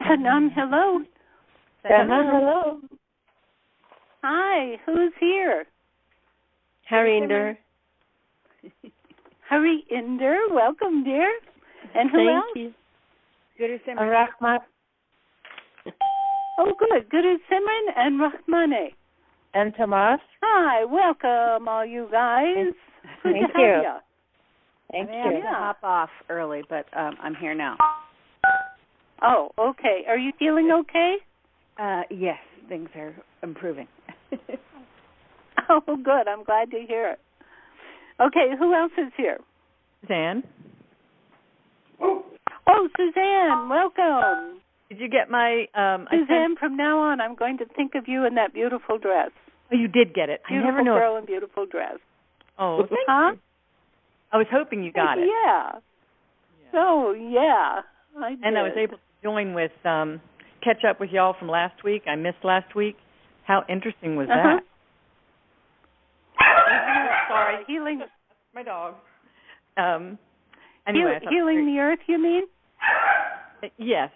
Sanam, hello. Sanam, hello. Hi, who's here? Harinder. Harinder, welcome, dear. And who else? Thank you. Rahman. Oh, good. Guru Simran and Rahmane. And Tomas. Hi, welcome, all you guys. Thank Good to you. have you. Thank I you. have to hop off early, but I'm here now. Oh, okay. Are you feeling okay? Yes, things are improving. Oh, good. I'm glad to hear it. Okay, who else is here? Suzanne. Oh, Suzanne, welcome. Did you get my... Suzanne, from now on, I'm going to think of you in that beautiful dress. Oh, you did get it. Beautiful I never know. Girl in beautiful dress. Oh, thank you. I was hoping you got it. Yeah. Oh, yeah. I did. And I was able to join with, catch up with y'all from last week. I missed last week. How interesting was that? Sorry. Healing. My dog. Anyway, healing the earth, you mean? Yes.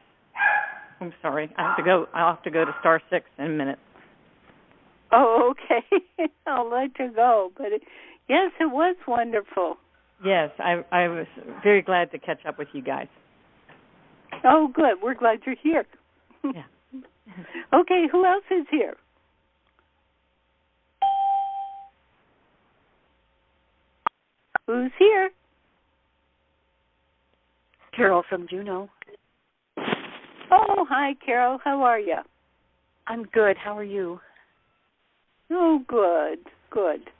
I'm sorry. I'll have to go to star 6 in a minute. Oh, okay. I'll let you go. But yes, it was wonderful. Yes, I was very glad to catch up with you guys. Oh, good. We're glad you're here. Yeah. Okay, who else is here? Who's here? Carol from Juneau. Oh, hi, Carol. How are you? I'm good. How are you? Oh, good, good.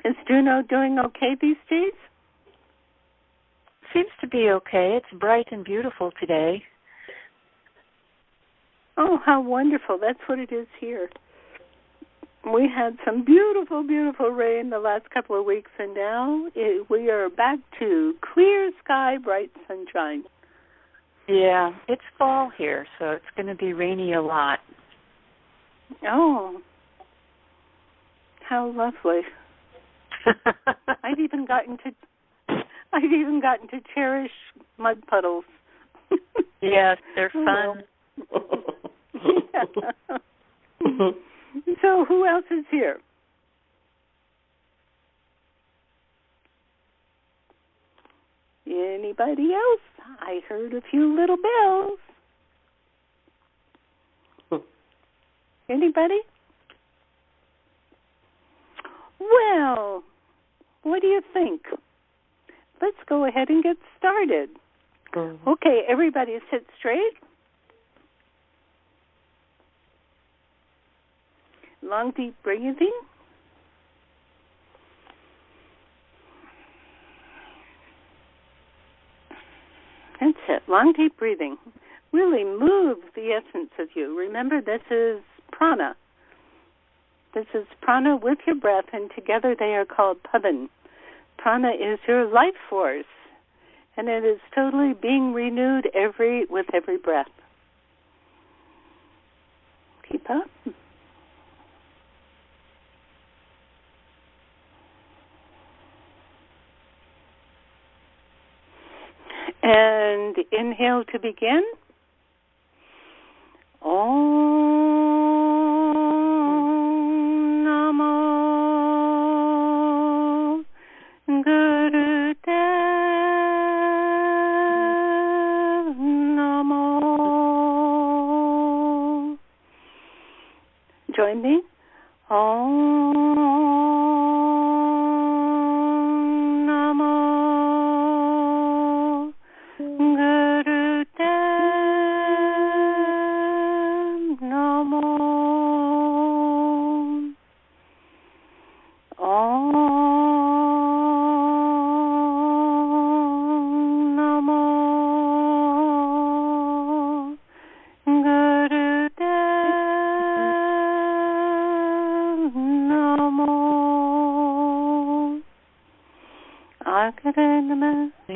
Is Juneau doing okay these days? Seems to be okay. It's bright and beautiful today. Oh, how wonderful. That's what it is here. We had some beautiful, beautiful rain the last couple of weeks, and now we are back to clear sky, bright sunshine. Yeah, it's fall here, so it's going to be rainy a lot. Oh, how lovely. I've even gotten to cherish mud puddles. Yes, they're fun. So who else is here? Anybody else? I heard a few little bells. Anybody? Well, what do you think? Let's go ahead and get started. Okay, everybody sit straight. Long, deep breathing. That's it. Long, deep breathing. Really move the essence of you. Remember, this is prana. This is prana with your breath, and together they are called pavan. Prana is your life force, and it is totally being renewed with every breath. Keep up. And inhale to begin. Om Namo Gurudev Namo. Join me.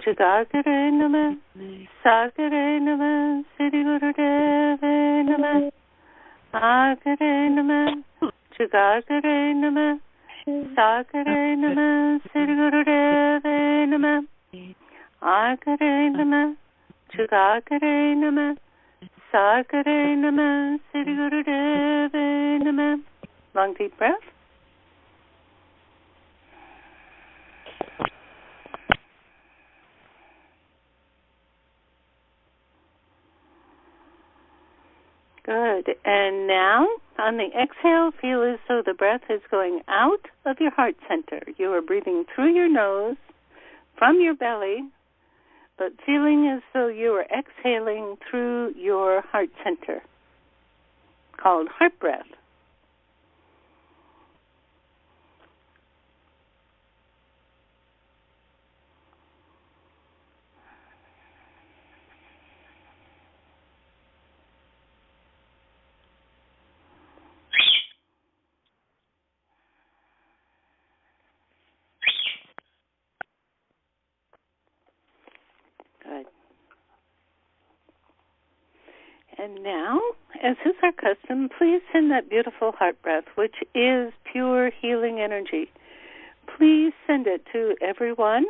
Chugagare Namah, Sagare Namah, Siri Gurudeve Namah, Agare Namah, Chugagare Namah, Sagare Namah, Siri Gurudeve Namah, Agare Nama, Chugagare Nama, Sagare Nama, Siri Gurudeve Nama. Long deep breath. Good. And now, on the exhale, feel as though the breath is going out of your heart center. You are breathing through your nose, from your belly, but feeling as though you are exhaling through your heart center, called heart breath. Good. And now, as is our custom, please send that beautiful heart breath, which is pure healing energy. Please send it to everyone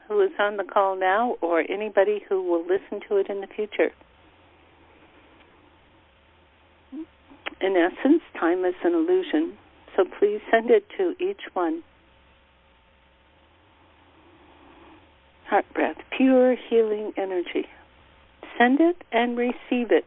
who is on the call now or anybody who will listen to it in the future. In essence, time is an illusion, so please send it to each one. Heart breath, pure healing energy. Send it and receive it.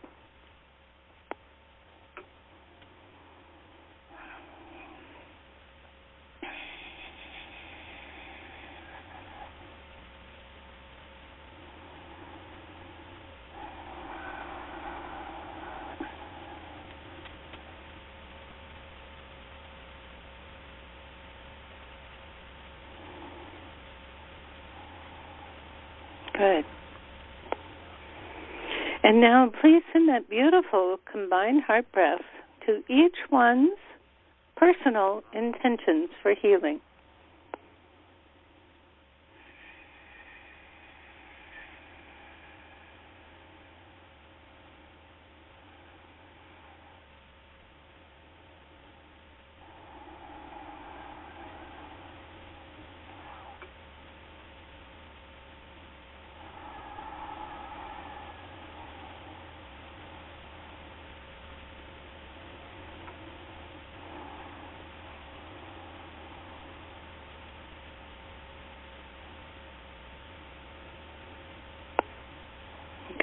Good. And now please send that beautiful combined heart breath to each one's personal intentions for healing.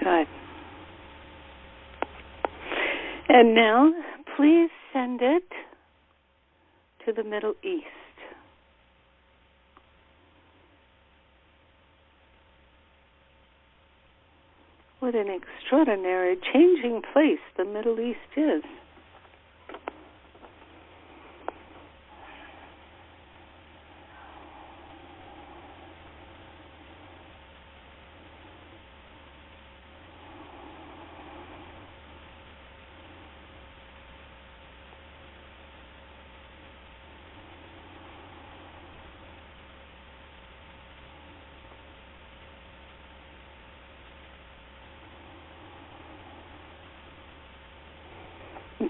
Good. And now, please send it to the Middle East. What an extraordinary, changing place the Middle East is.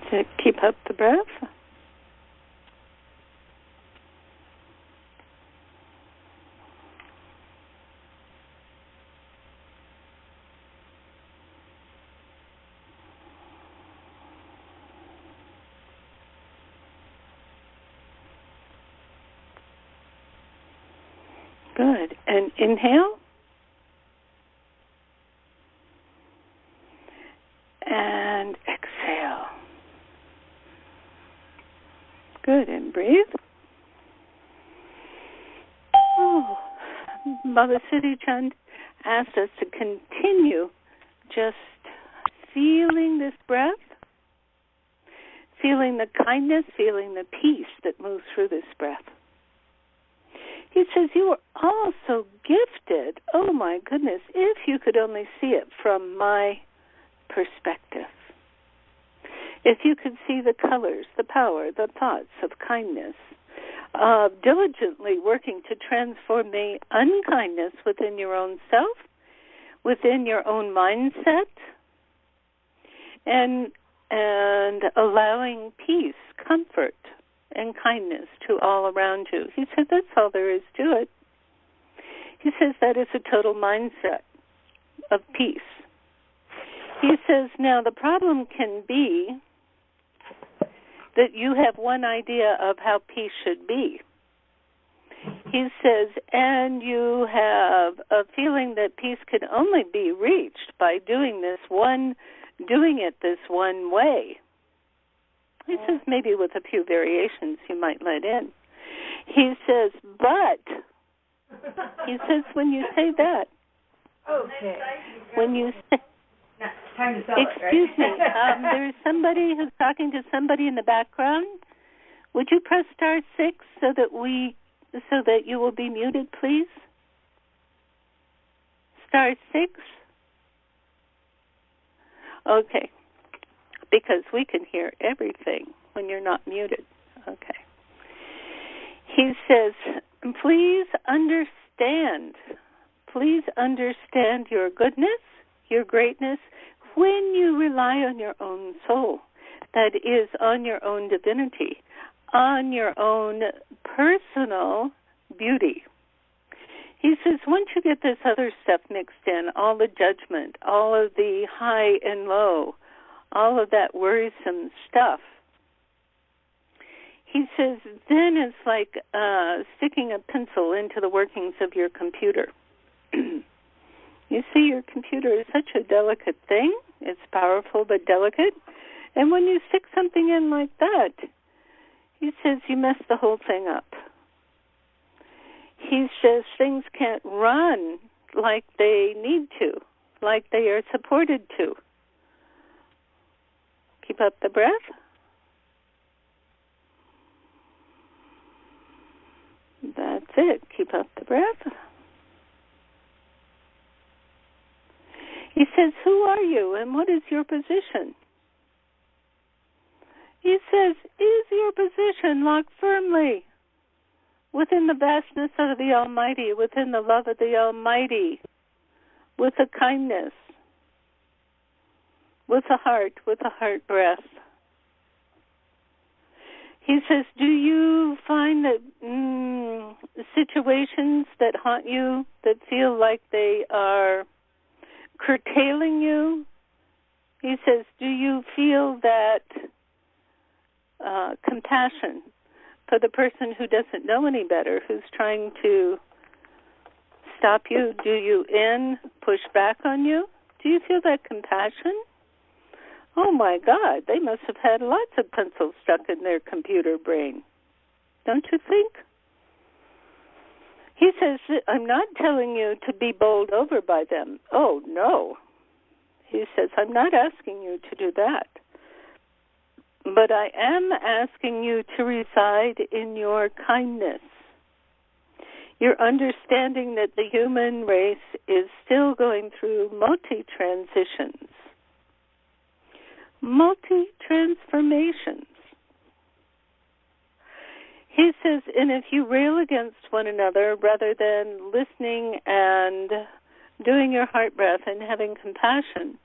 To keep up the breath. Good. And inhale. And exhale. Good, and breathe. Oh. Baba Siri Chand asked us to continue just feeling this breath, feeling the kindness, feeling the peace that moves through this breath. He says, you are all so gifted. Oh, my goodness, if you could only see it from my perspective. If you could see the colors, the power, the thoughts of kindness, diligently working to transform the unkindness within your own self, within your own mindset, and allowing peace, comfort, and kindness to all around you. He said that's all there is to it. He says that is a total mindset of peace. He says, now the problem can be that you have one idea of how peace should be. He says, and you have a feeling that peace can only be reached by doing it this one way. He says maybe with a few variations you might let in. He says, but, he says when you say that, Okay. when you say, time to sell excuse me, there's somebody who's talking to somebody in the background. Would you press *6 so that you will be muted, please? *6. Okay. Because we can hear everything when you're not muted. Okay. He says, please understand your goodness, your greatness, when you rely on your own soul, that is, on your own divinity, on your own personal beauty. He says, once you get this other stuff mixed in, all the judgment, all of the high and low, all of that worrisome stuff, he says, then it's like sticking a pencil into the workings of your computer. You see, your computer is such a delicate thing. It's powerful but delicate. And when you stick something in like that, he says you mess the whole thing up. He says things can't run like they need to, like they are supported to. Keep up the breath. That's it. Keep up the breath. He says, who are you and what is your position? He says, is your position locked firmly within the vastness of the Almighty, within the love of the Almighty, with a kindness, with a heart breath? He says, do you find that situations that haunt you, that feel like they are curtailing you? He says, do you feel that compassion for the person who doesn't know any better, who's trying to stop you? Do you push back on you? Do you feel that compassion? Oh, my God, they must have had lots of pencils stuck in their computer brain. Don't you think? He says, I'm not telling you to be bowled over by them. Oh, no. He says, I'm not asking you to do that. But I am asking you to reside in your kindness, your understanding that the human race is still going through multi-transitions, multi-transformations. He says, and if you rail against one another rather than listening and doing your heart breath and having compassion,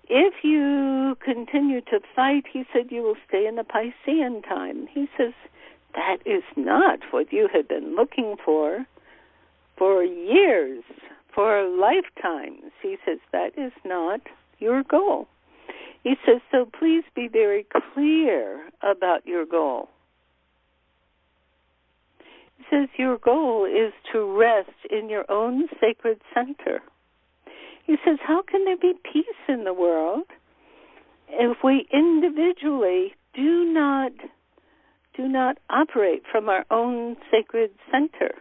if you continue to fight, he said, you will stay in the Piscean time. He says, that is not what you have been looking for years, for lifetimes. He says, that is not your goal. He says, so please be very clear about your goal. He says, your goal is to rest in your own sacred center. He says, how can there be peace in the world if we individually do not operate from our own sacred center?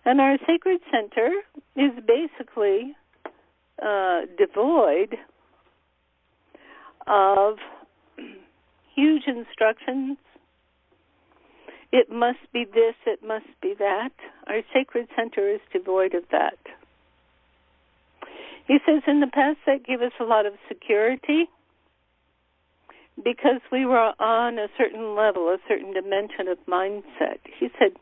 And our sacred center is basically devoid of huge instructions. It must be this, it must be that. Our sacred center is devoid of that. He says in the past that gave us a lot of security because we were on a certain level, a certain dimension of mindset. He said,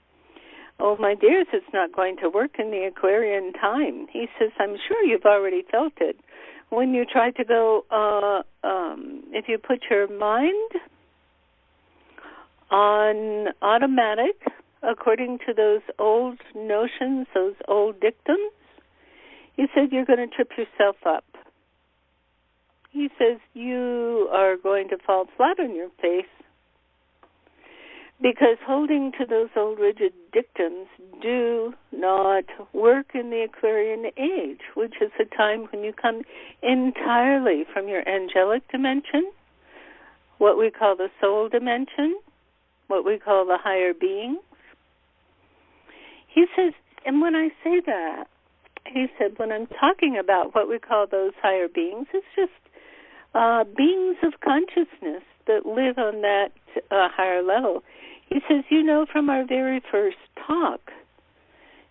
oh, my dears, it's not going to work in the Aquarian time. He says, I'm sure you've already felt it. When you try to go, if you put your mind on automatic, according to those old notions, those old dictums, he said you're going to trip yourself up. He says you are going to fall flat on your face because holding to those old rigid dictums do not work in the Aquarian age, which is a time when you come entirely from your angelic dimension, what we call the soul dimension, what we call the higher beings. He says, and when I say that, he said, when I'm talking about what we call those higher beings, it's just beings of consciousness that live on that higher level. He says, you know, from our very first talk,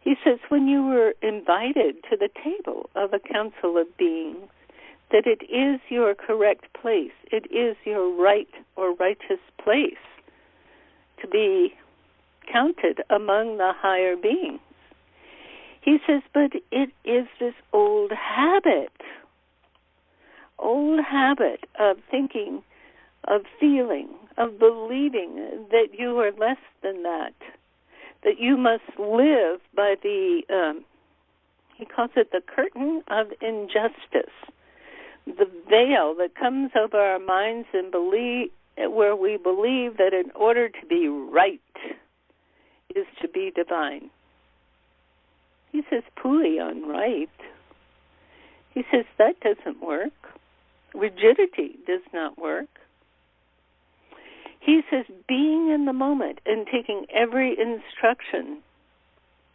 he says, when you were invited to the table of a council of beings, that it is your correct place, it is your right or righteous place to be counted among the higher beings. He says, but it is this old habit of thinking, of feeling, of believing that you are less than that you must live by the, he calls it the curtain of injustice, the veil that comes over our minds and where we believe that in order to be right is to be divine. He says, pooey on right. He says, that doesn't work. Rigidity does not work. He says, being in the moment and taking every instruction,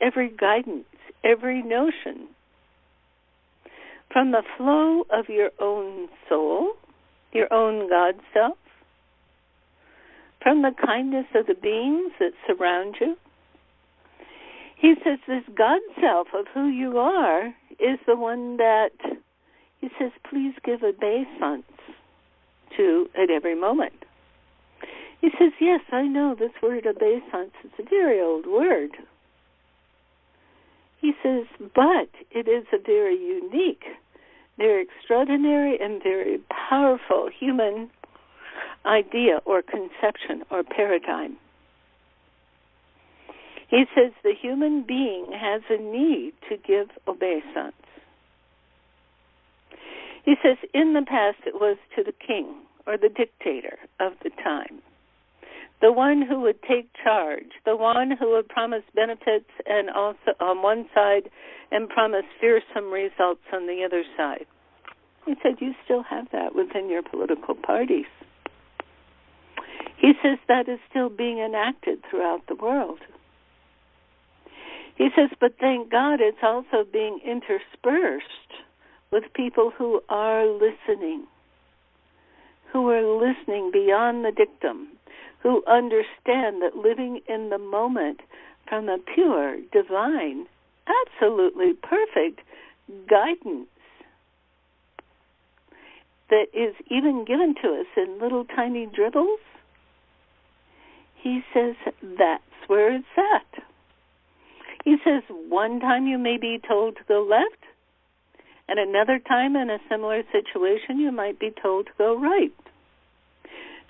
every guidance, every notion from the flow of your own soul, your own God self, from the kindness of the beings that surround you. He says this God self of who you are is the one that, he says, please give obeisance to at every moment. He says, yes, I know this word obeisance is a very old word. He says, but it is a very unique, very extraordinary, and very powerful human idea or conception or paradigm. He says the human being has a need to give obeisance. He says in the past it was to the king or the dictator of the time, the one who would take charge, the one who would promise benefits and also on one side and promise fearsome results on the other side. He said you still have that within your political parties. He says that is still being enacted throughout the world. He says, but thank God it's also being interspersed with people who are listening beyond the dictum, who understand that living in the moment from a pure, divine, absolutely perfect guidance that is even given to us in little tiny dribbles, he says that's where it's at. He says one time you may be told to go left, and another time in a similar situation you might be told to go right.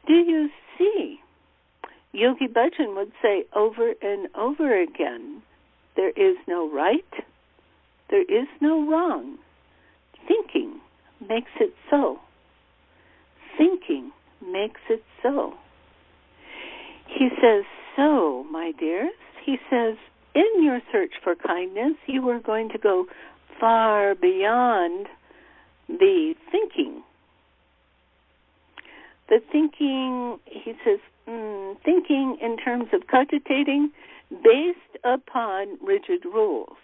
Do you see? Yogi Bhajan would say over and over again, there is no right, there is no wrong. Thinking makes it so. Thinking makes it so. He says, so, my dears, he says, in your search for kindness, you are going to go far beyond the thinking. The thinking, he says, thinking in terms of cogitating based upon rigid rules.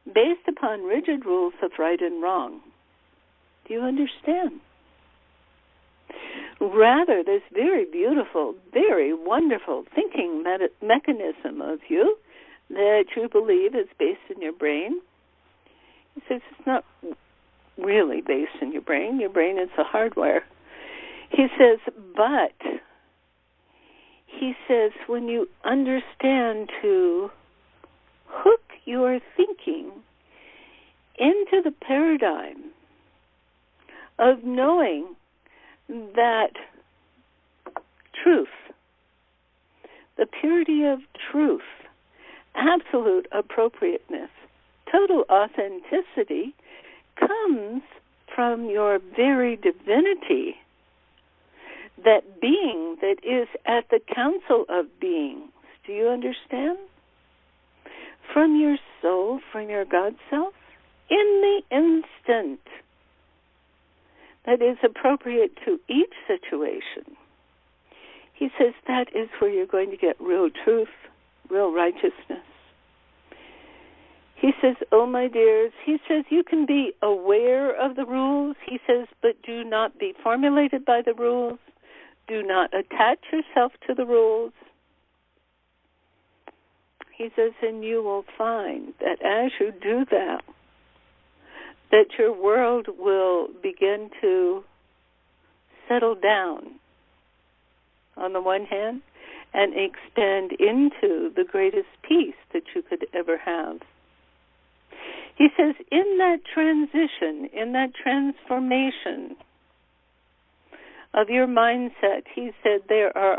Based upon rigid rules of right and wrong. Do you understand? Rather, this very beautiful, very wonderful thinking mechanism of you that you believe is based in your brain. He says it's not really based in your brain. Your brain is the hardware. He says, but he says when you understand to hook your thinking into the paradigm of knowing that truth, the purity of truth, absolute appropriateness, total authenticity comes from your very divinity, that being that is at the council of beings. Do you understand? From your soul, from your God self, in the instant that is appropriate to each situation. He says that is where you're going to get real truth, real righteousness. He says, oh, my dears, he says you can be aware of the rules. He says, but do not be formulated by the rules. Do not attach yourself to the rules. He says, and you will find that as you do that, that your world will begin to settle down, on the one hand, and expand into the greatest peace that you could ever have. He says, in that transition, in that transformation of your mindset, he said, there is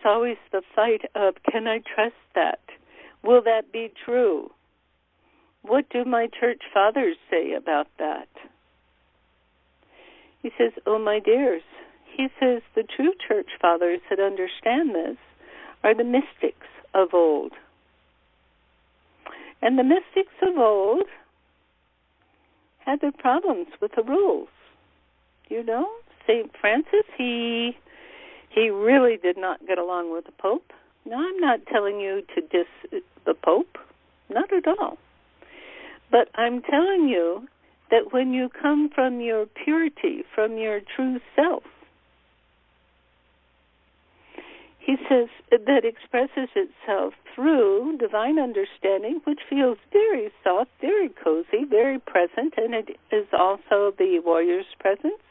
always the fight of, can I trust that? Will that be true? What do my church fathers say about that? He says, oh, my dears, he says the true church fathers that understand this are the mystics of old. And the mystics of old had their problems with the rules. You know, St. Francis, he really did not get along with the Pope. Now, I'm not telling you to diss the Pope, not at all. But I'm telling you that when you come from your purity, from your true self, he says that expresses itself through divine understanding, which feels very soft, very cozy, very present, and it is also the warrior's presence.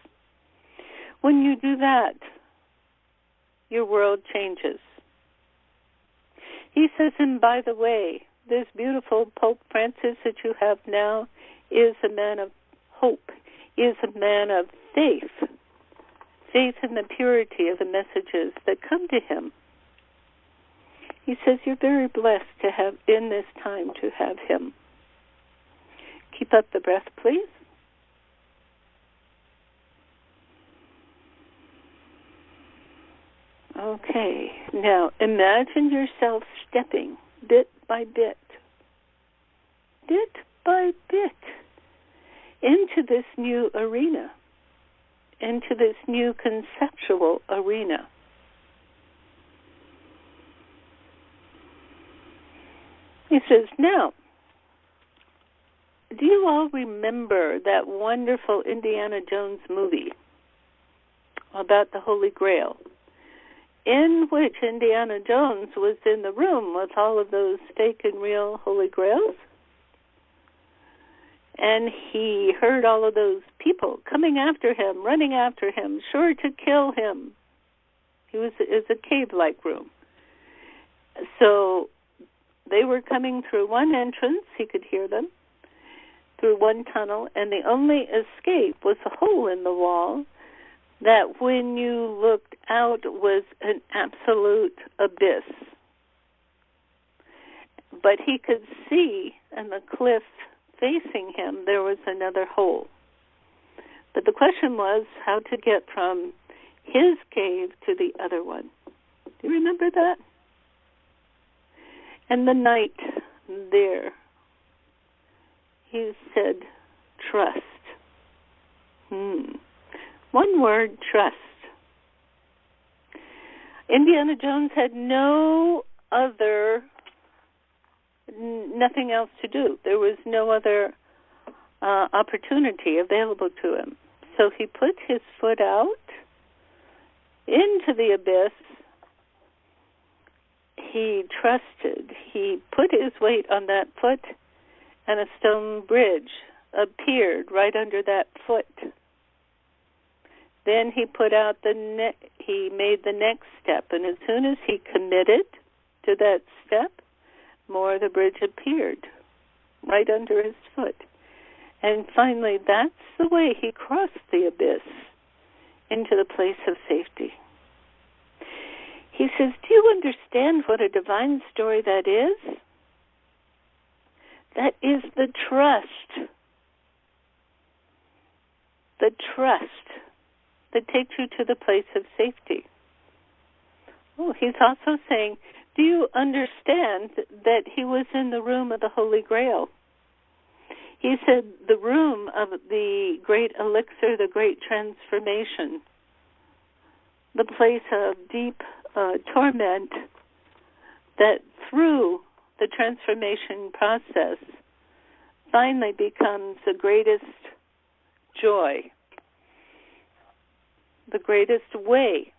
When you do that, your world changes. He says, and by the way, this beautiful Pope Francis that you have now is a man of hope, is a man of faith in the purity of the messages that come to him. He says, you're very blessed to have, in this time, to have him. Keep up the breath, please. Okay, now imagine yourself stepping bit by bit into this new arena, into this new conceptual arena. He says, now, do you all remember that wonderful Indiana Jones movie about the Holy Grail, in which Indiana Jones was in the room with all of those fake and real Holy Grails? And he heard all of those people coming after him, running after him, sure to kill him. It was a cave-like room. So they were coming through one entrance, he could hear them, through one tunnel, and the only escape was a hole in the wall that when you looked out was an absolute abyss. But he could see in the cliff facing him there was another hole. But the question was how to get from his cave to the other one. Do you remember that? And the knight there, he said, trust. One word, trust. Indiana Jones had nothing else to do. There was no other opportunity available to him. So he put his foot out into the abyss. He trusted. He put his weight on that foot, and a stone bridge appeared right under that foot. Then he put out he made the next step, and as soon as he committed to that step, more of the bridge appeared right under his foot. And finally, that's the way he crossed the abyss into the place of safety. He says, do you understand what a divine story that is? That is the trust. The trust that takes you to the place of safety. Oh, he's also saying, do you understand that he was in the room of the Holy Grail? He said the room of the great elixir, the great transformation, the place of deep torment that through the transformation process finally becomes the greatest joy, the greatest way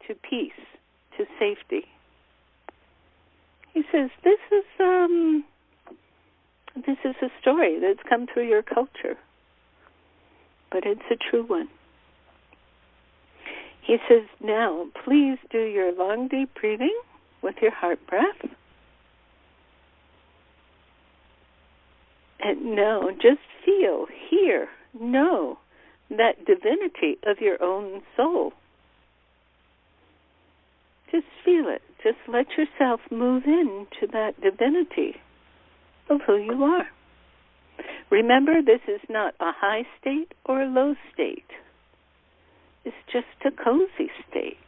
to peace, to safety. He says, this is a story that's come through your culture, but it's a true one. He says, now, please do your long, deep breathing with your heart breath. And now, just feel, hear, know that divinity of your own soul. Just feel it. Just let yourself move into that divinity of who you are. Remember, this is not a high state or a low state. It's just a cozy state,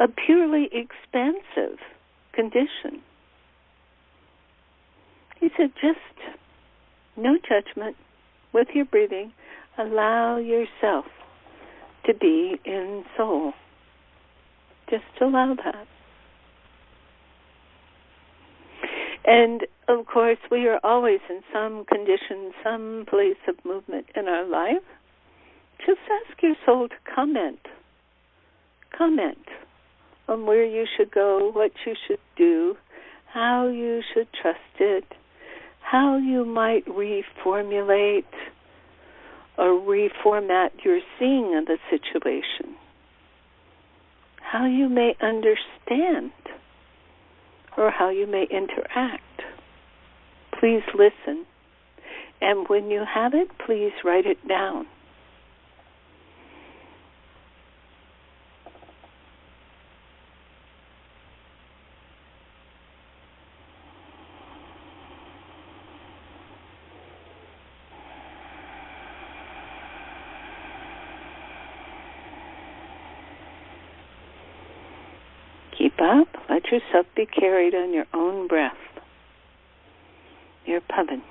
a purely expansive condition. He said, just no judgment with your breathing. Allow yourself to be in soul. Just allow that. And, of course, we are always in some condition, some place of movement in our life. Just ask your soul to comment. Comment on where you should go, what you should do, how you should trust it, how you might reformulate or reformat your seeing of the situation, how you may understand or how you may interact. Please listen. And when you have it, please write it down. Keep up. Let yourself be carried on your own breath. Your pubbin.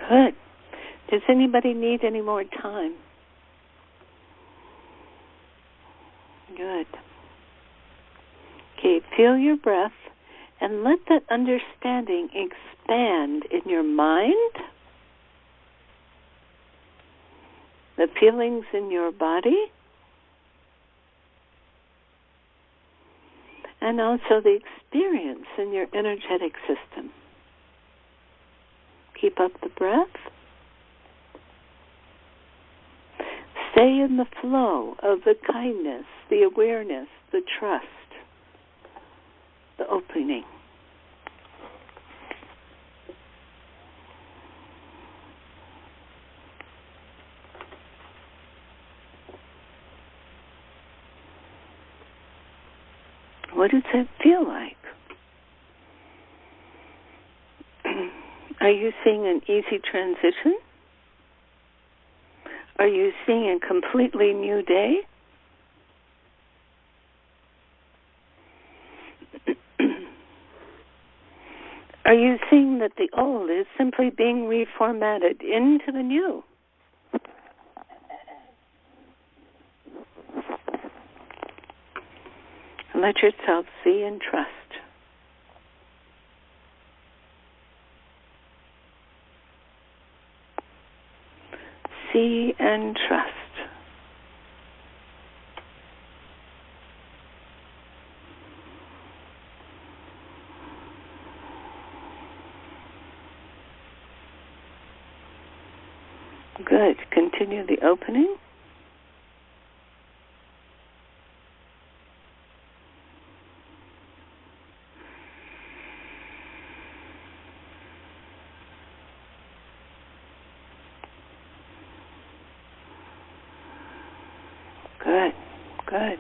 Good. Does anybody need any more time? Good. Okay, feel your breath and let that understanding expand in your mind, the feelings in your body, and also the experience in your energetic system. Keep up the breath. Stay in the flow of the kindness, the awareness, the trust, the opening. What does that feel like? Are you seeing an easy transition? Are you seeing a completely new day? Are you seeing that the old is simply being reformatted into the new? Let yourself see and trust. See and trust. Good. Continue the opening. Good. Good.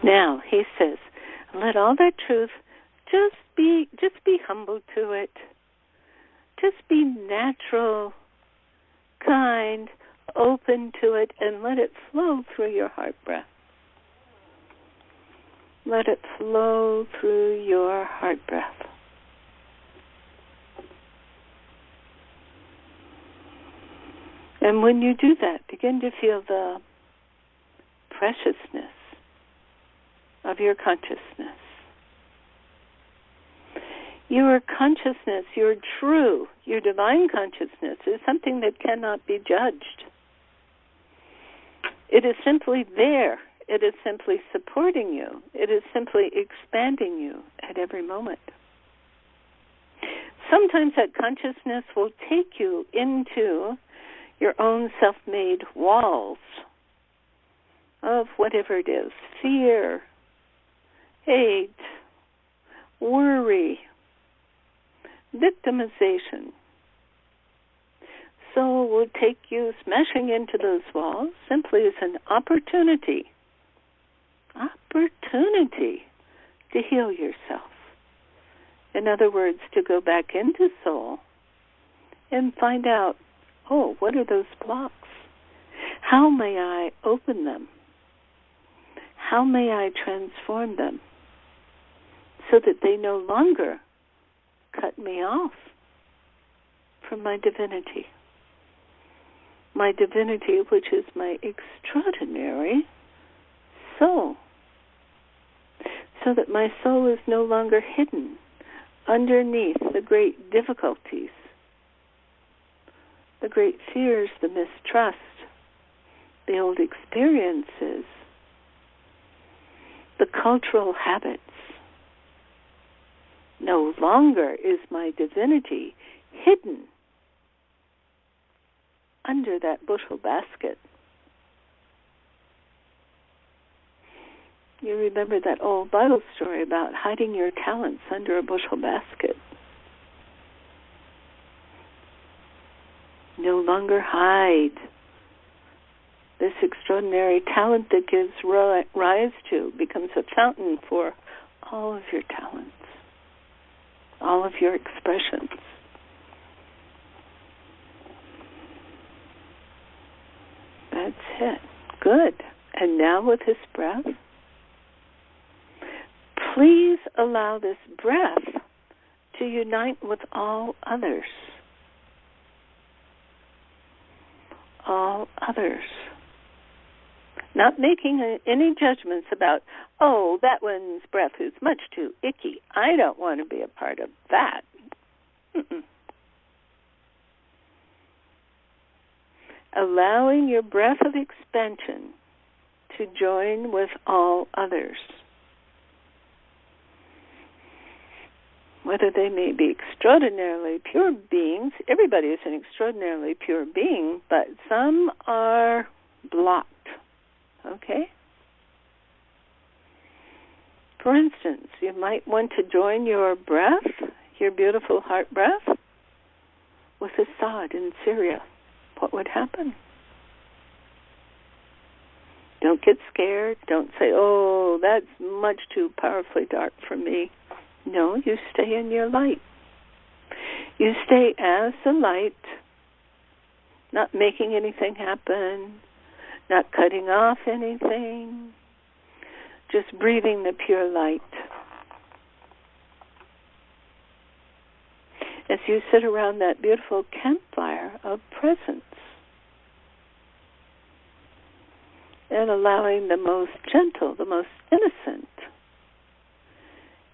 Now, he says, let all that truth just be humble to it. Just be natural, kind, open to it, and let it flow through your heart breath. Let it flow through your heart breath. And when you do that, begin to feel the preciousness of your consciousness. Your consciousness, your true, your divine consciousness is something that cannot be judged. It is simply there. It is simply supporting you. It is simply expanding you at every moment. Sometimes that consciousness will take you into your own self-made walls of whatever it is, fear, hate, worry, victimization. So will take you smashing into those walls simply as an opportunity to heal yourself. In other words, to go back into soul and find out, oh, what are those blocks? How may I open them? How may I transform them so that they no longer cut me off from my divinity? My divinity, which is my extraordinary soul. So that my soul is no longer hidden underneath the great difficulties, the great fears, the mistrust, the old experiences, the cultural habits. No longer is my divinity hidden under that bushel basket. You remember that old Bible story about hiding your talents under a bushel basket. No longer hide this extraordinary talent that gives rise to, becomes a fountain for all of your talents, all of your expressions. That's it. Good. And now with this breath, please allow this breath to unite with all others. All others. Not making any judgments about, oh, that one's breath is much too icky. I don't want to be a part of that. Mm-mm. Allowing your breath of expansion to join with all others. Whether they may be extraordinarily pure beings, everybody is an extraordinarily pure being, but some are blocked. Okay? For instance, you might want to join your breath, your beautiful heart breath, with Assad in Syria. What would happen? Don't get scared. Don't say, oh, that's much too powerfully dark for me. No, you stay in your light. You stay as the light, not making anything happen, not cutting off anything, just breathing the pure light. As you sit around that beautiful campfire of presence and allowing the most gentle, the most innocent,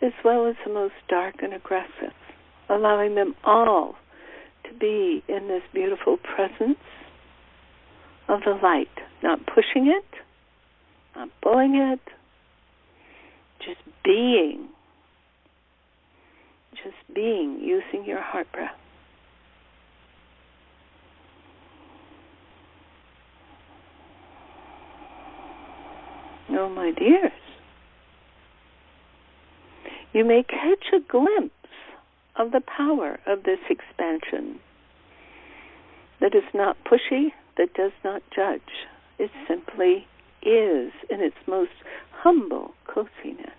as well as the most dark and aggressive, allowing them all to be in this beautiful presence of the light, not pushing it, not pulling it, just being, using your heart breath. Oh, my dears. You may catch a glimpse of the power of this expansion that is not pushy, that does not judge. It simply is in its most humble coziness.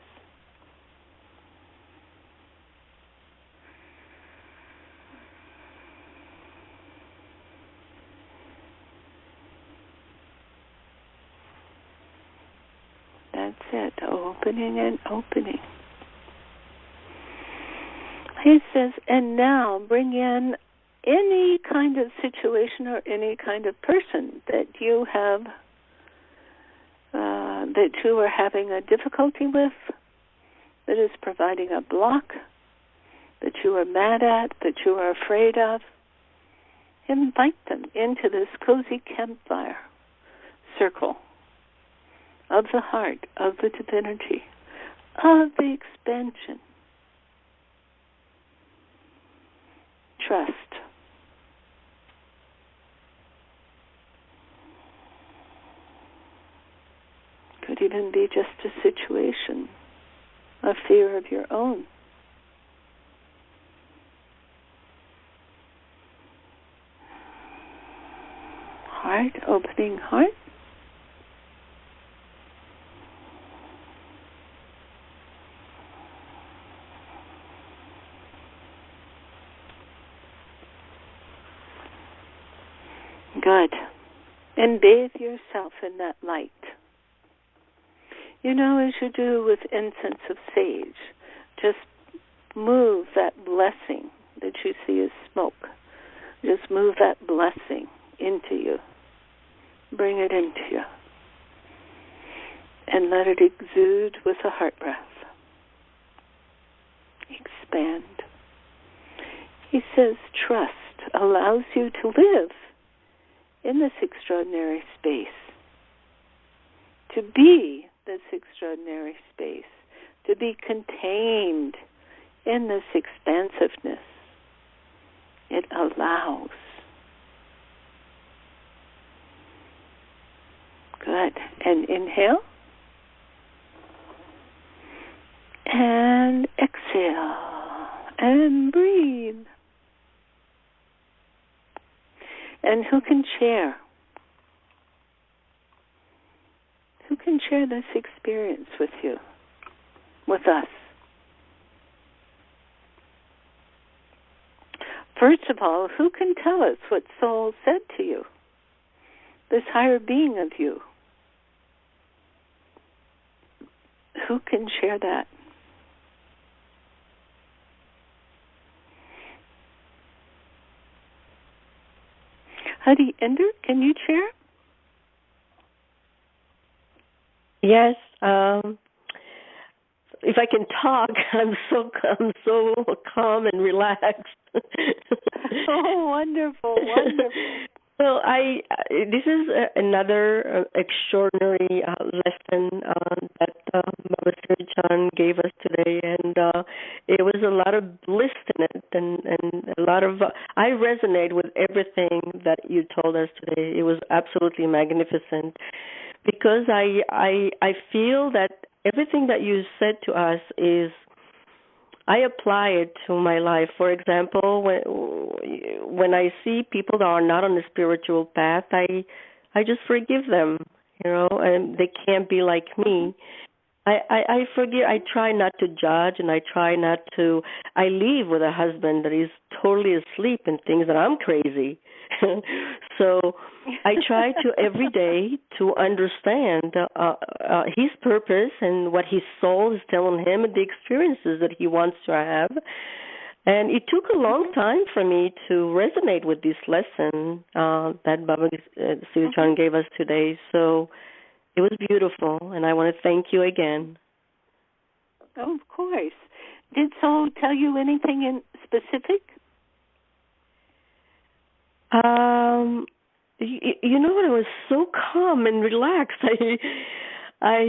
That's it, opening and opening. He says, and now bring in any kind of situation or any kind of person that you have, that you are having a difficulty with, that is providing a block, that you are mad at, that you are afraid of. Invite them into this cozy campfire circle of the heart, of the divinity, of the expansion. Trust. Could even be just a situation, a fear of your own. Heart, opening heart. Good. And bathe yourself in that light. You know, as you do with incense of sage, just move that blessing that you see as smoke. Just move that blessing into you. Bring it into you. And let it exude with a heart breath. Expand. He says trust allows you to live in this extraordinary space, to be this extraordinary space, to be contained in this expansiveness. It allows. Good. And inhale. And exhale. And breathe. And who can share? Who can share this experience with you, with us? First of all, who can tell us what soul said to you? This higher being of you. Who can share that? Hadi Ender, can you share? Yes. If I can talk, I'm so calm and relaxed. Oh, wonderful, wonderful. Well, this is another extraordinary lesson that Baba Siri Chand gave us today, and it was a lot of bliss in it, and a lot of. I resonate with everything that you told us today. It was absolutely magnificent, because I feel that everything that you said to us is. I apply it to my life. For example, when I see people that are not on the spiritual path, I just forgive them, and they can't be like me. I forgive. I try not to judge, and I try not to. I live with a husband that is totally asleep and thinks that I'm crazy. So I try to every day to understand his purpose and what his soul is telling him and the experiences that he wants to have. And it took a long time for me to resonate with this lesson that Baba Siri Chand gave us today. So it was beautiful, and I want to thank you again. Oh, of course. Did Soul tell you anything in specific? You know what? I was so calm and relaxed. I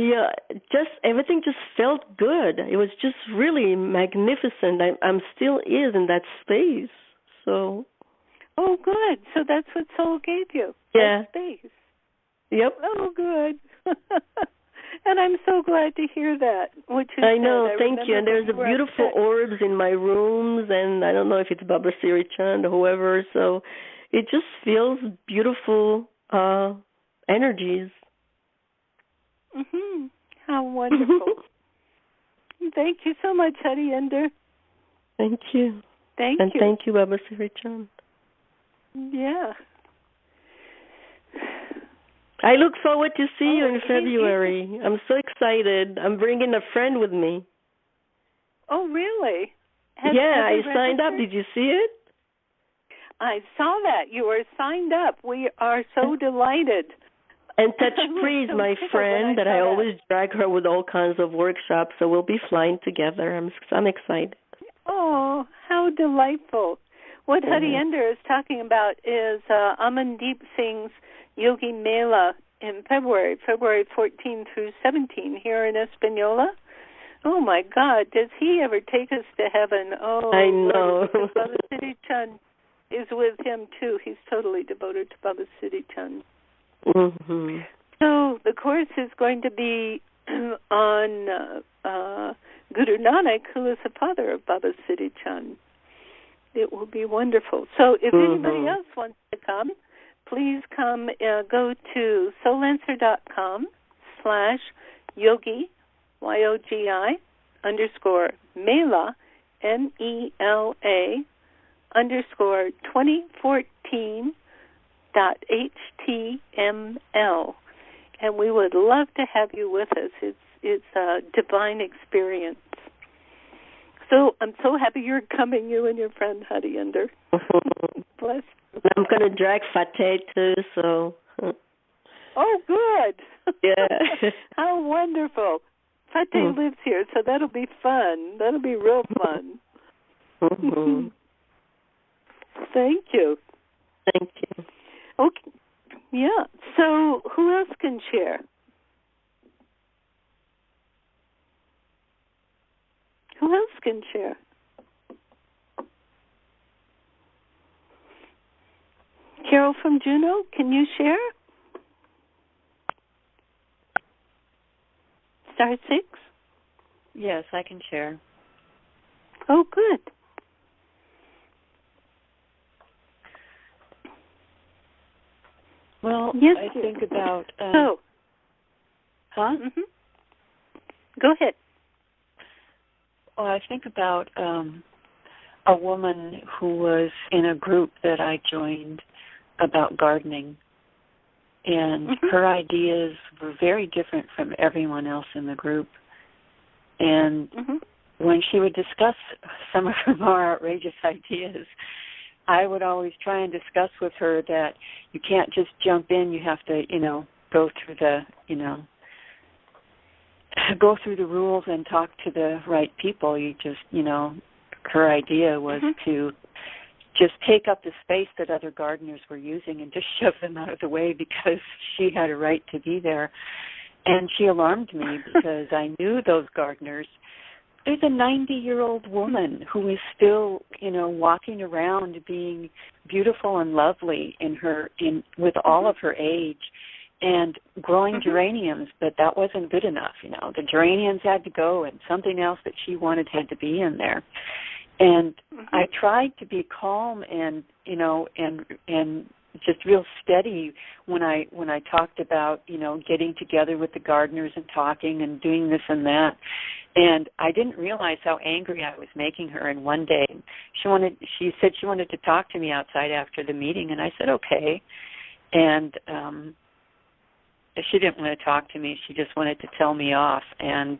just everything just felt good. It was just really magnificent. I'm still in that space. So. Oh, good. So that's what Soul gave you. Yeah. That space. Yep. Oh, good. And I'm so glad to hear that. What you I said. know, I thank you. And there's beautiful orbs in my rooms, and I don't know if it's Baba Siri Chand or whoever, so it just feels beautiful energies. Mhm. How wonderful. Thank you so much, Hari Ender. Thank you. Thank you. And thank you, Baba Siri Chand. Yeah. I look forward to see you in February. I'm so excited. I'm bringing a friend with me. Oh, really? I signed up. Did you see it? I saw that. You are signed up. We are so delighted. And Touch Freeze, my friend, that I always drag her with all kinds of workshops, so we'll be flying together. I'm excited. Oh, how delightful. What Hari Ender is talking about is Amandeep Singh's Yogi Mela in February 14 through 17 here in Espanola. Oh, my God, does he ever take us to heaven? Oh, I know. Baba Siri Chand is with him, too. He's totally devoted to Baba Siri Chand. Mm-hmm. So the course is going to be on Guru Nanak, who is the father of Baba Siri Chand. It will be wonderful. So if anybody else wants to come, please come, go to soulanswer.com/yogi, Y-O-G-I, _Mela, MELA, _2014.html. And we would love to have you with us. It's a divine experience. So I'm so happy you're coming, you and your friend Hari Ender. Bless you. I'm going to drag Fateh too, so. Oh, good. Yeah. How wonderful. Fateh lives here, so that'll be fun. That'll be real fun. Thank you. Thank you. Okay. Yeah. So who else can share? Who else can share? Carol from Juneau, can you share? Star 6? Yes, I can share. Oh, good. Well, yes, I think about... Huh? Mm-hmm. Go ahead. Well, I think about a woman who was in a group that I joined about gardening, and her ideas were very different from everyone else in the group. And when she would discuss some of her more outrageous ideas, I would always try and discuss with her that you can't just jump in. You have to, go through the, go through the rules and talk to the right people. You just, her idea was to just take up the space that other gardeners were using and just shove them out of the way because she had a right to be there. And she alarmed me because I knew those gardeners. There's a 90-year-old woman who is still, walking around being beautiful and lovely with all of her age and growing geraniums, but that wasn't good enough. The geraniums had to go and something else that she wanted had to be in there. And I tried to be calm and just real steady when I talked about, getting together with the gardeners and talking and doing this and that. And I didn't realize how angry I was making her. And one day she said she wanted to talk to me outside after the meeting, and I said, okay. And she didn't want to talk to me. She just wanted to tell me off. And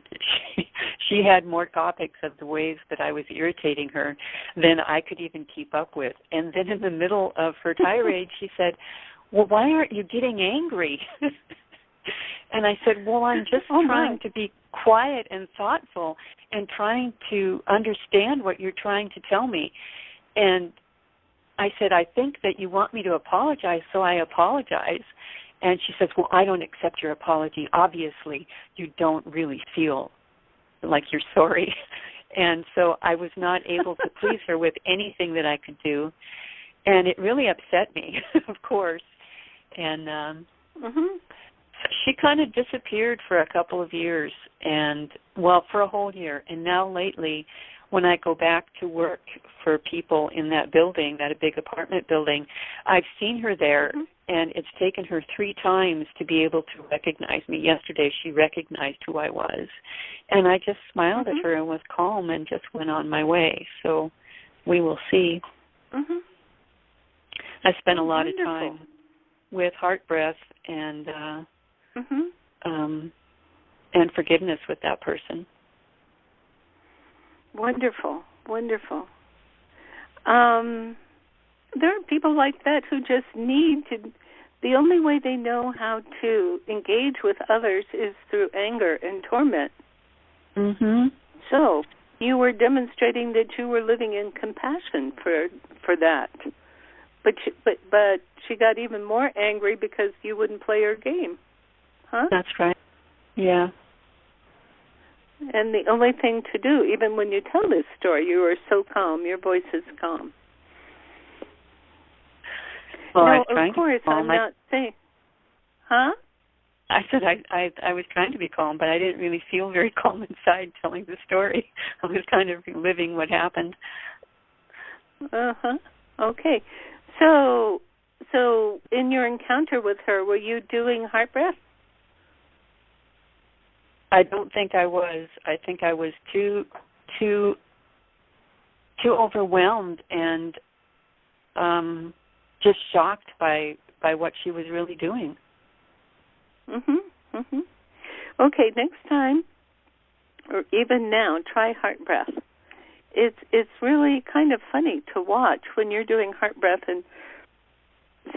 she had more topics of the ways that I was irritating her than I could even keep up with. And then in the middle of her tirade, she said, well, why aren't you getting angry? And I said, well, I'm just trying to be quiet and thoughtful and trying to understand what you're trying to tell me. And I said, I think that you want me to apologize, so I apologize. And she says, well, I don't accept your apology. Obviously, you don't really feel like you're sorry. And so I was not able to please her with anything that I could do. And it really upset me, of course. And She kind of disappeared for a couple of years, and, well, for a whole year. And now lately, when I go back to work for people in that building, that big apartment building, I've seen her there, and it's taken her 3 times to be able to recognize me. Yesterday, she recognized who I was. And I just smiled at her and was calm and just went on my way. So we will see. I spent a lot of time with heart breath and forgiveness with that person. Wonderful, wonderful. There are people like that who just need to, the only way they know how to engage with others is through anger and torment. So you were demonstrating that you were living in compassion for that. But she got even more angry because you wouldn't play her game. Huh? That's right. Yeah. And the only thing to do, even when you tell this story, you are so calm. Your voice is calm. Well, now, of course, I'm not saying... Huh? I said I was trying to be calm, but I didn't really feel very calm inside telling the story. I was kind of reliving what happened. Okay. So in your encounter with her, were you doing heart breath? I don't think I was. I think I was too overwhelmed and just shocked by what she was really doing. Okay, next time, or even now, try heart breath. It's really kind of funny to watch when you're doing heart breath and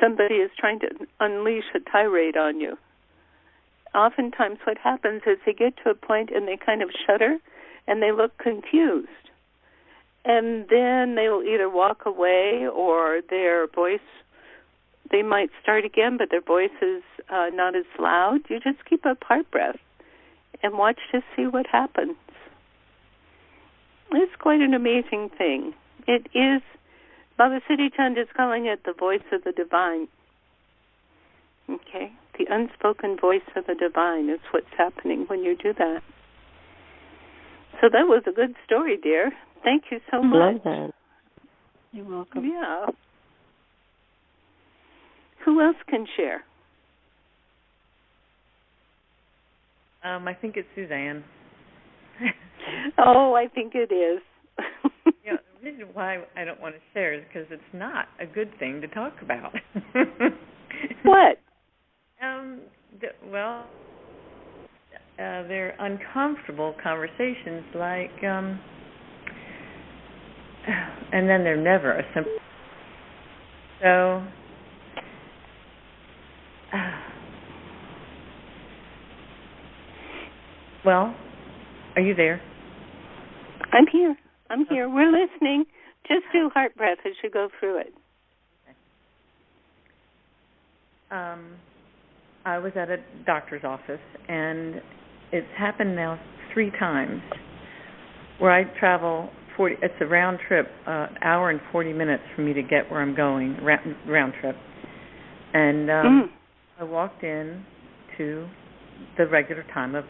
somebody is trying to unleash a tirade on you. Oftentimes what happens is they get to a point and they kind of shudder and they look confused. And then they will either walk away or their voice, they might start again, but their voice is not as loud. You just keep up heart breath and watch to see what happens. It's quite an amazing thing. It is, Baba Siri Chand is calling it the voice of the divine. Okay? The unspoken voice of the divine is what's happening when you do that. So that was a good story, dear. Thank you so much. Love that. You're welcome. Yeah. Who else can share? I think it's Suzanne. Oh, I think it is. The reason why I don't want to share is because it's not a good thing to talk about. What? They're uncomfortable conversations, like, and then they're never a simple. So, well, are you there? I'm here. We're listening. Just do heart breath as you go through it. I was at a doctor's office, and it's happened now 3 times where I travel 40. It's a round trip, hour and 40 minutes for me to get where I'm going, round trip. And I walked in to the regular time of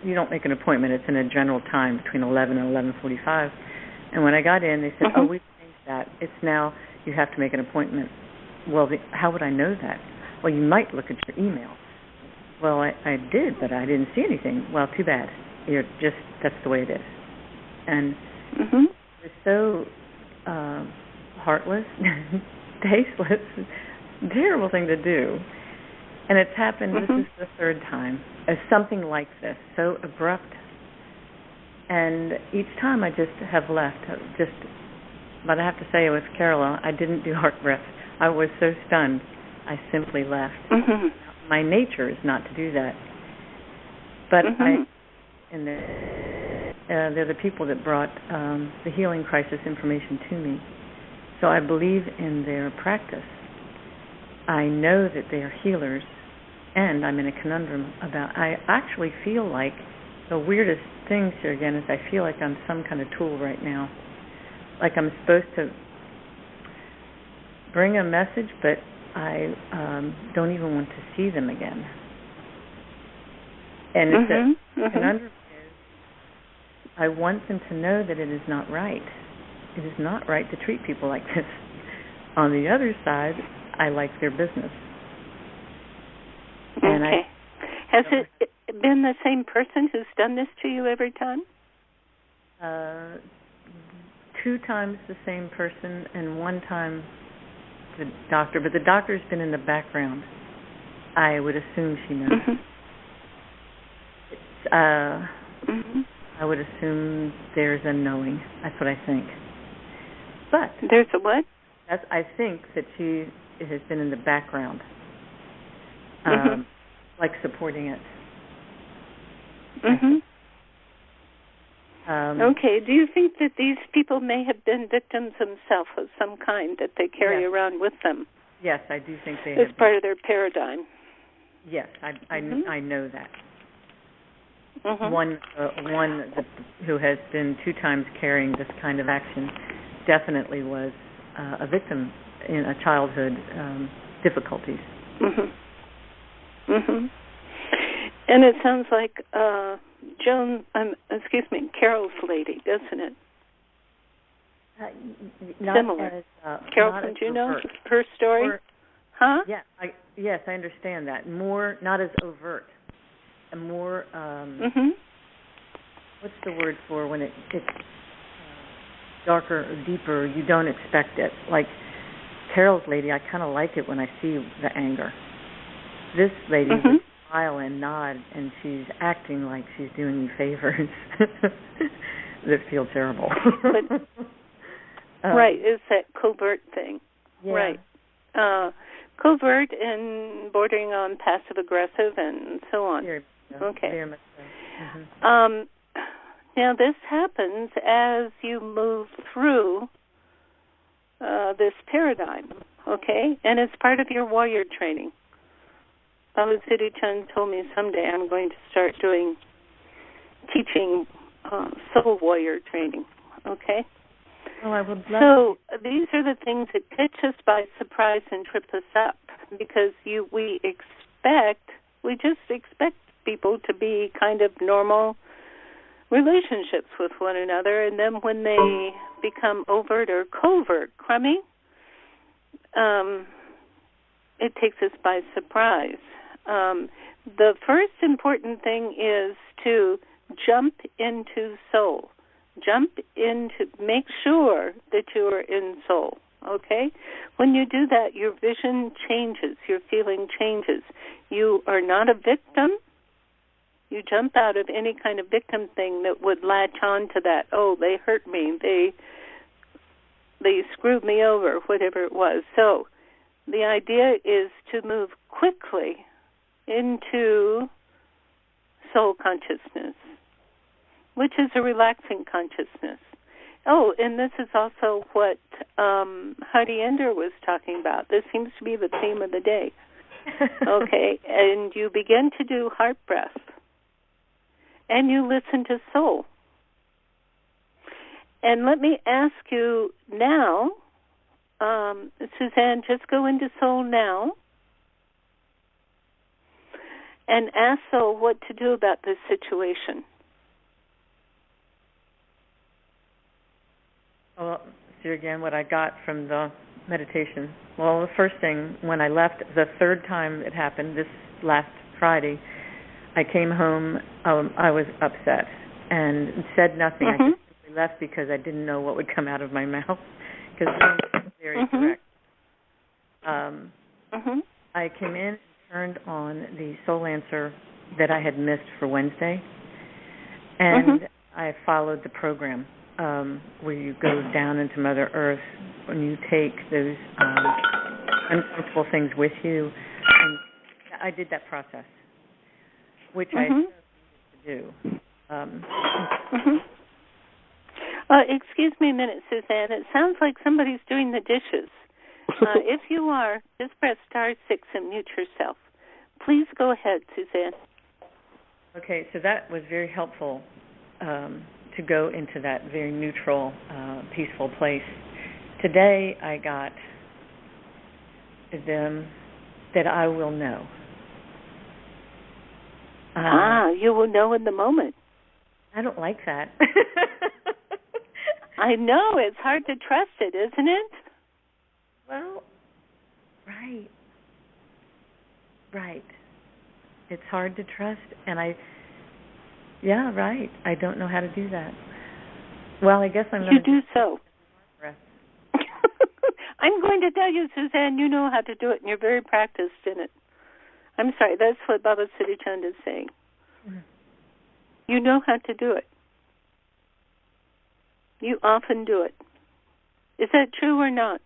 you don't make an appointment. It's in a general time between 11 and 11:45. And when I got in, they said, "Oh, we've changed that. It's now you have to make an appointment." Well, how would I know that? Well, you might look at your email. Well, I did, but I didn't see anything. Well, too bad. That's the way it is. And it's so heartless, tasteless, terrible thing to do. And it's happened, this is the 3rd time, as something like this, so abrupt. And each time I just have left, but I have to say with Carola, I didn't do heart breath. I was so stunned, I simply left. My nature is not to do that. But they're the people that brought the healing crisis information to me. So I believe in their practice. I know that they are healers, and I'm in a conundrum I actually feel like the weirdest things here again is I feel like I'm some kind of tool right now. Like I'm supposed to bring a message, but I don't even want to see them again. And it's a conundrum is I want them to know that it is not right. It is not right to treat people like this. On the other side, I like their business. And okay. Has it been the same person who's done this to you every time? 2 times the same person and 1 time the doctor. But the doctor's been in the background. I would assume she knows. I would assume there's a knowing. That's what I think. But there's a what? I think that she has been in the background, like supporting it. Okay. Do you think that these people may have been victims themselves of some kind that they carry around with them? Yes, I do think they as have part of their paradigm. Yes, I know that. Mm-hmm. One who has been 2 times carrying this kind of action definitely was a victim in a childhood difficulties. And it sounds like Carol's lady, doesn't it? Similar. Carol, do you know her story? Huh? Yeah, yes, I understand that. More, not as overt. And more, what's the word for when it's darker or deeper, you don't expect it. Like Carol's lady, I kind of like it when I see the anger. This lady would smile and nod, and she's acting like she's doing me favors that feel terrible. Right, it's that covert thing. Yeah. Right. Covert and bordering on passive-aggressive and so on. Okay. Very much so. Now, this happens as you move through this paradigm, okay? And it's part of your warrior training. Baba Siri Chand told me someday I'm going to start teaching soul warrior training, okay? Oh, I would love So these are the things that catch us by surprise and trip us up because we just expect people to be kind of normal relationships with one another, and then when they become overt or covert, crummy, it takes us by surprise. The first important thing is to jump into soul. Make sure that you are in soul, okay? When you do that, your vision changes, your feeling changes. You are not a victim. You jump out of any kind of victim thing that would latch on to that. Oh, they hurt me. They screwed me over, whatever it was. So the idea is to move quickly into soul consciousness, which is a relaxing consciousness. Oh, and this is also what Hadi Ender was talking about. This seems to be the theme of the day. Okay, and you begin to do heart breath, and you listen to soul. And let me ask you now, Suzanne, just go into soul now and ask soul what to do about this situation. Well, see again what I got from the meditation. Well, the first thing, when I left, the 3rd time it happened, this last Friday, I came home, I was upset and said nothing. I just simply left because I didn't know what would come out of my mouth because it was very direct. I came in and turned on the soul answer that I had missed for Wednesday, and I followed the program where you go down into Mother Earth when you take those uncomfortable things with you. And I did that process, which I chose to do. Excuse me a minute, Suzanne. It sounds like somebody's doing the dishes. If you are, just press *6 and mute yourself. Please go ahead, Suzanne. Okay, so that was very helpful to go into that very neutral, peaceful place. Today I got them that I will know. You will know in the moment. I don't like that. I know. It's hard to trust it, isn't it? Well, right. Right. It's hard to trust, and yeah, right. I don't know how to do that. Well, I guess I'm going to do so. I'm going to tell you, Suzanne, you know how to do it, and you're very practiced in it. I'm sorry, that's what Baba Siri Chand is saying. Mm-hmm. You know how to do it. You often do it. Is that true or not?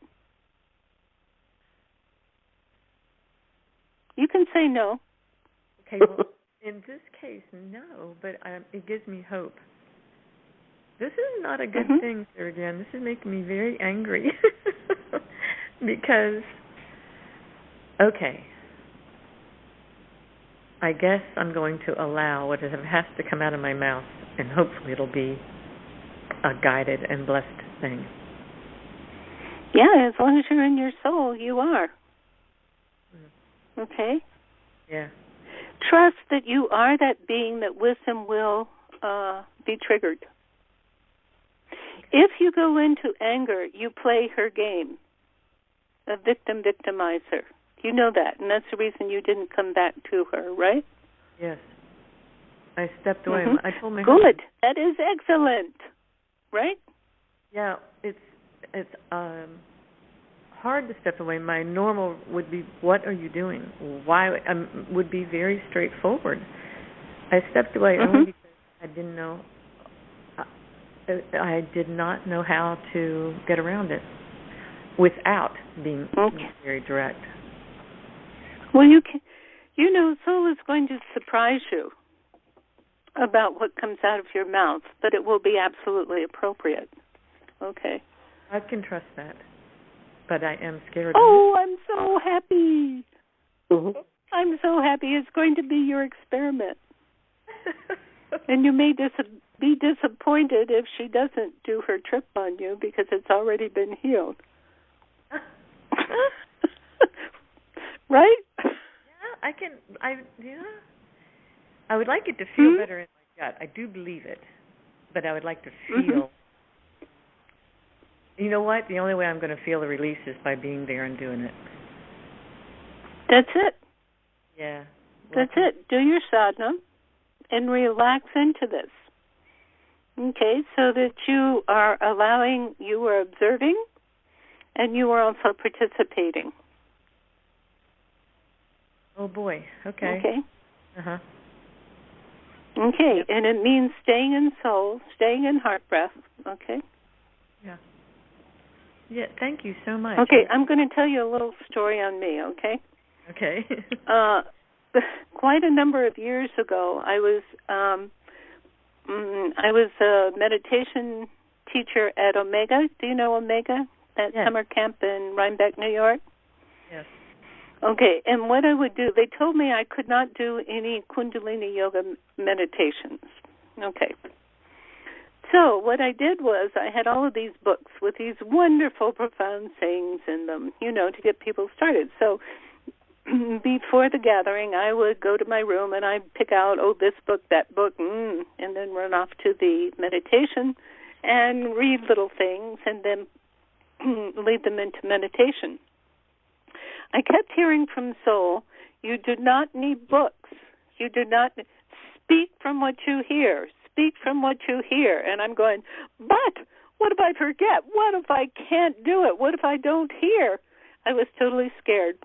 You can say no. Okay, well, in this case, no, but it gives me hope. This is not a good thing, Siri Gian. This is making me very angry because, okay, I guess I'm going to allow what has to come out of my mouth, and hopefully it'll be a guided and blessed thing. Yeah, as long as you're in your soul, you are. Okay? Yeah. Trust that you are that being that wisdom will be triggered. If you go into anger, you play her game, a victimizer. You know that, and that's the reason you didn't come back to her, right? Yes. I stepped away. I told my husband. Good. That is excellent. Right? Yeah, it's hard to step away. My normal would be, what are you doing? Why? Would be very straightforward. I stepped away only because I didn't know. I did not know how to get around it without being very direct. Well, you can. You know, soul is going to surprise you about what comes out of your mouth, but it will be absolutely appropriate. Okay. I can trust that, but I am scared. Oh, I'm so happy. I'm so happy. It's going to be your experiment. And you may be disappointed if she doesn't do her trip on you because it's already been healed. Right? I would like it to feel better in my gut. I do believe it, but I would like to feel. You know what? The only way I'm going to feel the release is by being there and doing it. That's it. Yeah. That's it. Do your sadhana and relax into this. Okay, so that you are observing, and you are also participating. Oh, boy. Okay. Okay. Uh-huh. Okay, yep. And it means staying in soul, staying in heart breath, okay? Yeah. Yeah, thank you so much. Okay, I'm going to tell you a little story on me, okay? Okay. Quite a number of years ago, I was a meditation teacher at Omega. Do you know Omega? That summer camp in Rhinebeck, New York? Yes. Okay, and what I would do, they told me I could not do any Kundalini yoga meditations. Okay. So what I did was I had all of these books with these wonderful, profound sayings in them, to get people started. So before the gathering, I would go to my room and I'd pick out, this book, that book, and then run off to the meditation and read little things and then lead them into meditation. I kept hearing from Soul, you do not need books. You do not speak from what you hear. Speak from what you hear. And I'm going, but what if I forget? What if I can't do it? What if I don't hear? I was totally scared.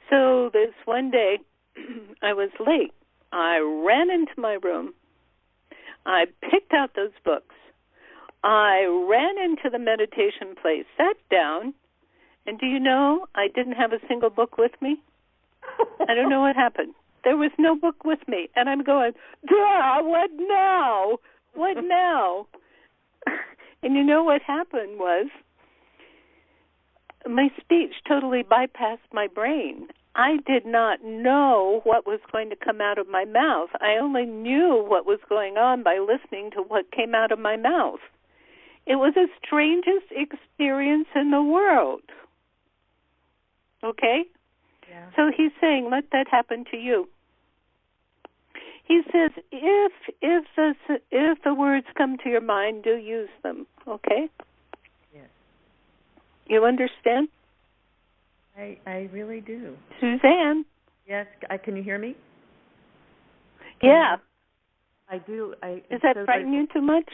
So this one day, I was late. I ran into my room. I picked out those books. I ran into the meditation place, sat down, and do you know, I didn't have a single book with me? I don't know what happened. There was no book with me. And I'm going, what now? What now? And you know what happened was my speech totally bypassed my brain. I did not know what was going to come out of my mouth. I only knew what was going on by listening to what came out of my mouth. It was the strangest experience in the world. Okay? Yeah. So he's saying, let that happen to you. He says, if the words come to your mind, do use them. Okay? Yes. You understand? I really do. Suzanne? Yes. Can you hear me? Yeah. I do. Does that frighten you too much?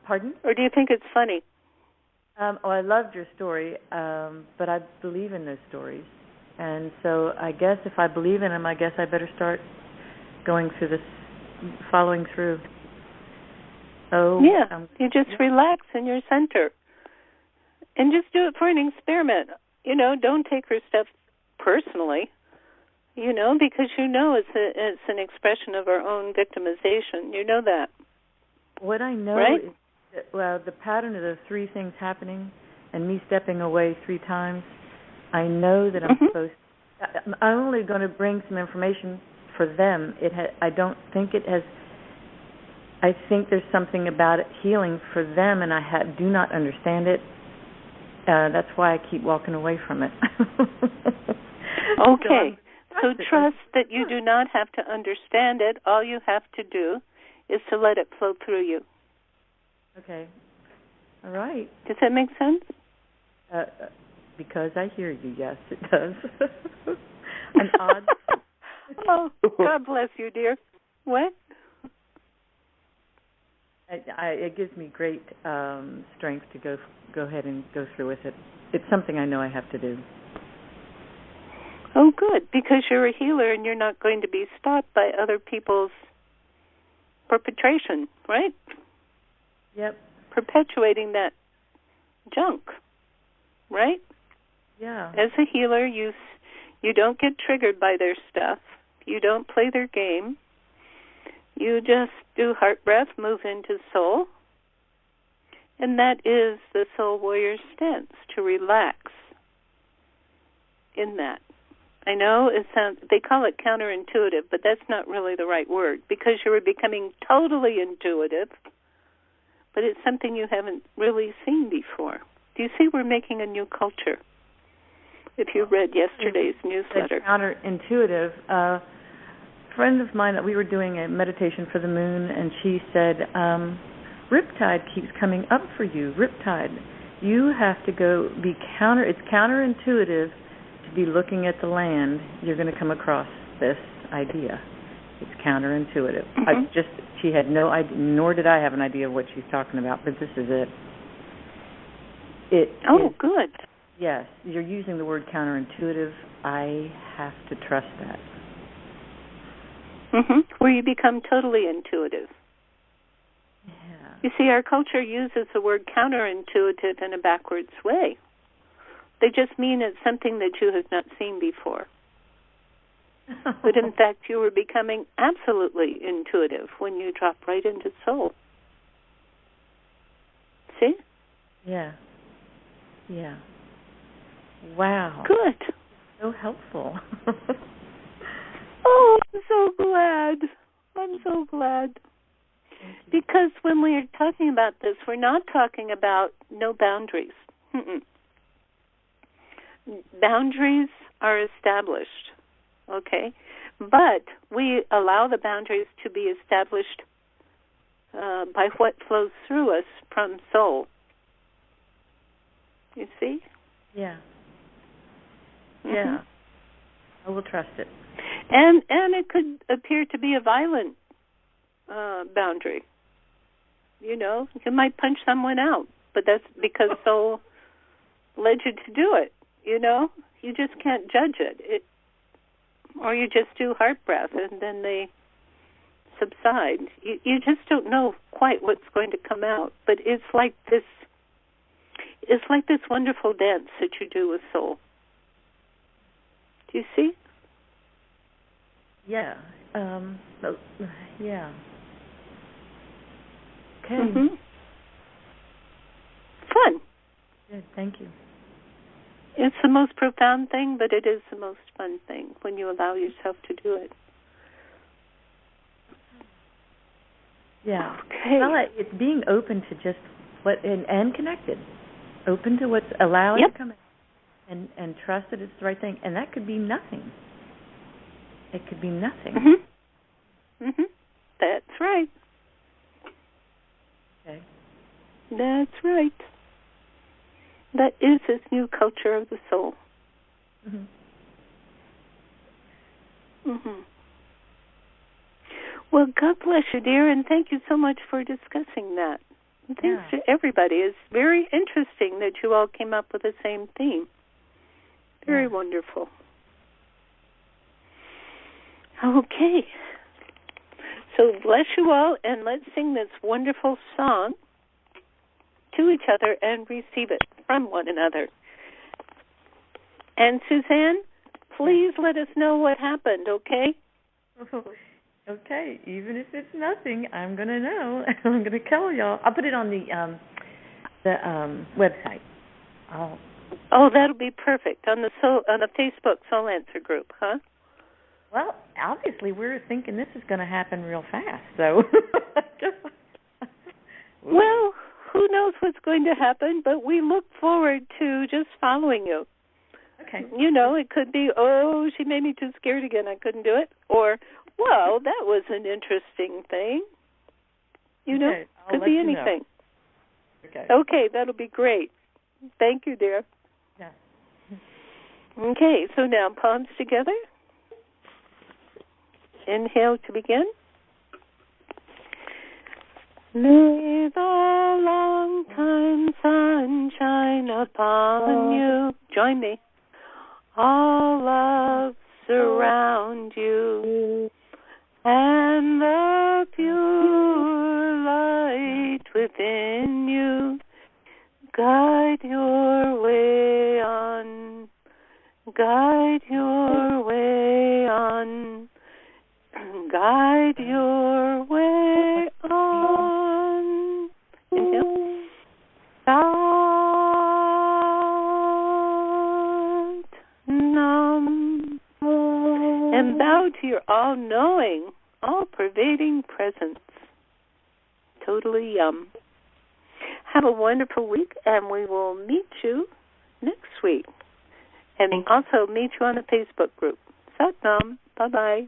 Pardon? Or do you think it's funny? I loved your story, but I believe in those stories. And so I guess if I believe in them, I guess I better start going through this, following through. Oh, yeah. You just relax in your center. And just do it for an experiment. Don't take her stuff personally, because it's an expression of our own victimization. You know that. What I know right? is that, the pattern of the three things happening and me stepping away 3 times, I know that I'm supposed to. I'm only going to bring some information for them. I don't think it has. I think there's something about it healing for them, and I do not understand it. That's why I keep walking away from it. Okay. So trust that you do not have to understand it. All you have to do is to let it flow through you. Okay. All right. Does that make sense? Because I hear you, yes, it does. An odd. Oh, God bless you, dear. What? It gives me great strength to go ahead and go through with it. It's something I know I have to do. Oh, good, because you're a healer and you're not going to be stopped by other people's perpetration, right? Yep. Perpetuating that junk, right? Yeah. As a healer, you don't get triggered by their stuff. You don't play their game. You just do heart breath, move into soul. And that is the soul warrior stance, to relax in that. I know they call it counterintuitive, but that's not really the right word, because you were becoming totally intuitive, but it's something you haven't really seen before. Do you see we're making a new culture? If you read yesterday's newsletter. Counterintuitive. A friend of mine, that we were doing a meditation for the moon, and she said, Riptide keeps coming up for you. Riptide. You have to go be it's counterintuitive to be looking at the land. You're going to come across this idea. It's counterintuitive. She had no idea, nor did I have an idea of what she's talking about, but this is it. Good. Yes, you're using the word counterintuitive. I have to trust that. Where you become totally intuitive. Yeah. You see, our culture uses the word counterintuitive in a backwards way. They just mean it's something that you have not seen before. But in fact, you were becoming absolutely intuitive when you drop right into soul. See? Yeah. Yeah. Wow. Good. So helpful. Oh, I'm so glad. I'm so glad. Because when we are talking about this, we're not talking about no boundaries. Boundaries are established, okay? But we allow the boundaries to be established by what flows through us from soul. You see? Yeah. Yeah. I will trust it. And it could appear to be a violent boundary. You know, you might punch someone out, but that's because soul led you to do it. You know, you just can't judge it. Or you just do heart breath and then they subside. You just don't know quite what's going to come out. But it's like this wonderful dance that you do with soul. Do you see? Yeah. Yeah. Okay. Fun. Good. Thank you. It's the most profound thing, but it is the most fun thing when you allow yourself to do it. Yeah. Okay. Well, it's being open to just and connected. Open to what's allowed to come in and trust that it's the right thing. And that could be nothing. It could be nothing. That's right. Okay. That's right. That is this new culture of the soul. Well, God bless you, dear, and thank you so much for discussing that. And thanks to everybody. It's very interesting that you all came up with the same theme. Very wonderful. Okay. So bless you all, and let's sing this wonderful song to each other and receive it from one another. And Suzanne, please let us know what happened, okay? Okay, even if it's nothing, I'm going to know. I'm going to tell y'all. I'll put it on the website. That'll be perfect on the Facebook Soul Answer group, huh? Well, obviously we're thinking this is going to happen real fast, so. Well, who knows what's going to happen, but we look forward to just following you. Okay. You know, it could be, she made me too scared again, I couldn't do it, or, well, that was an interesting thing. You know, could be anything. Okay, that'll be great. Thank you, dear. Yeah. Okay, so now palms together. Inhale to begin. May the long time sun shine upon you. Join me. All love surround you, and the pure light within you guide your way on, guide your way on, guide your way on. Inhale. And bow to your all-knowing, all-pervading presence. Totally yum. Have a wonderful week, and we will meet you next week. And also meet you on the Facebook group. Sat Nam. Bye-bye.